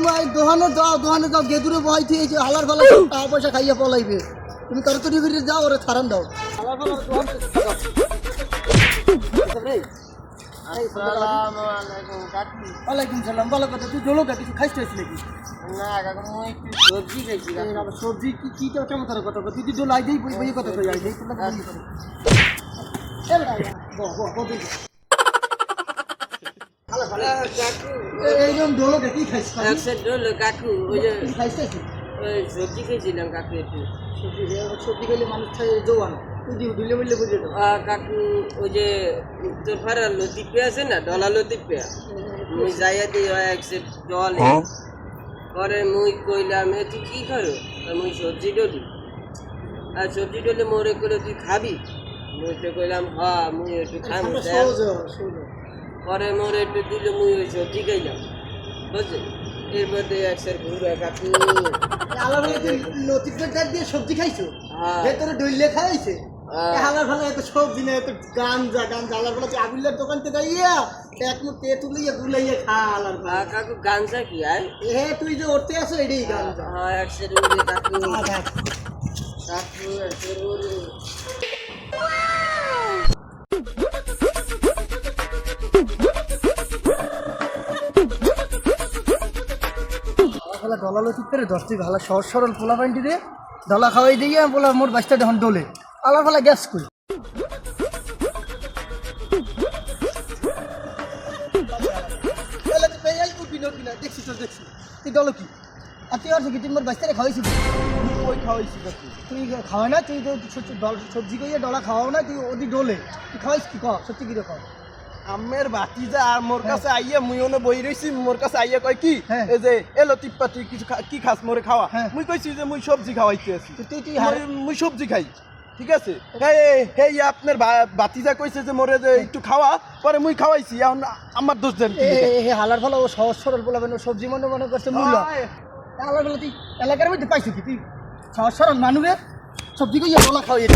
তুমি দোকানে যাও গেদুরে বহাই থেকে যে হালার ফালা টাকা পয়সা খাইয়া পলাইবে তুমি তাড়াতাড়ি বেরিয়ে যাও ওরে ছাড়ান দাও হালার ফালা দোকানে ওয়ালাইকুম সালাম ভালো কথা তুই জলো কিছু খাইতে আসলে কি না কাকা মই একটু সবজি খাইছি সবজি কি কেমন তার কথা তুই জল আই দেই বই কথা কই আই দেই এইরকম ডোলো কি খাইছিস একশো ডোল কাকু ওই যে খাইছিস ওই সবজি খেয়েছিলাম কাকু একটু সবজি খেলে মানুষ খায় জোয়ান তুই দিলে বললে বুঝে তো কাকু ওই যে তোর ফারা লতিপে আছে না ডলা লতিপে মুই যাইয়া দিই একশো ডল পরে মুই কইলাম তুই কি করো মুই সবজি ডলি আর সবজি ডলে মোরে করে তুই খাবি মুই তো কইলাম হ্যাঁ মুই একটু খাবো পরে মোরে একটু দিল মুই ওই সবজি খাইলাম বুঝলি এরপর দিয়ে একশোর ঘুরে কাকু লতিফের দিয়ে সবজি খাইছো হ্যাঁ ভেতরে ডইলে খাইছে হালার ভালো এত সবজি না এত গাঞ্জা হালার ভালো আগুলের দোকান থেকে ইয়া এক মুখ তে তুলিয়ে গুলাইয়ে খা হালার ভালো কাকু গাঞ্জা কি আয় তুই যে উঠতে আসো এটাই গাঞ্জা হ্যাঁ একশোর ঘুরে কাকু কাকু একশোর ঘুরে ডলা লতি পেরে 10 থেকে হালা সহজ সরল পোলা পান্টি দিয়ে ডলা খাওয়াই দিয়ে বলা মোর বাচ্চা যখন ডোলে আলার ফালা গ্যাস কই দেখছি তুই ডলো কি আর তুই আর কি তুই মোর বাচ্চারে খাওয়াইছি ওই খাওয়াইছি তুই খাওয়াই না তুই সবজি কইয়া ডলা খাওয়াও না তুই ওদি ডোলে তুই খাওয়াইস কি কহ সত্যি কি রকম আমের বাতিজা আর মোর কাছে আইয়া মুই ওনে বই রইছি মোর কাছে আইয়া কয় কি এই যে এলো টিপ্পা তুই কিছু কি খাস মোরে খাওয়া মুই কইছি যে মুই সবজি খাওয়াইতে আছি মুই সবজি খাই ঠিক আছে এই আপনার বাতিজা কইছে যে মোরে যে একটু খাওয়া পরে মুই খাওয়াইছি এখন আমার দোষ দেন হালার ভালো ও সহজ সরল বলাবেন সবজি মনে করছে মূল্য হালার ভালো তুই এলাকার মধ্যে পাইছো কি তুই সহজ সরল মানুষের সবজি কইয়া বলা খাওয়াই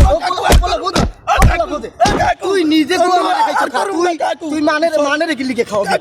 তুই নিজে তুই মানের কি লিখে খাওয়াবি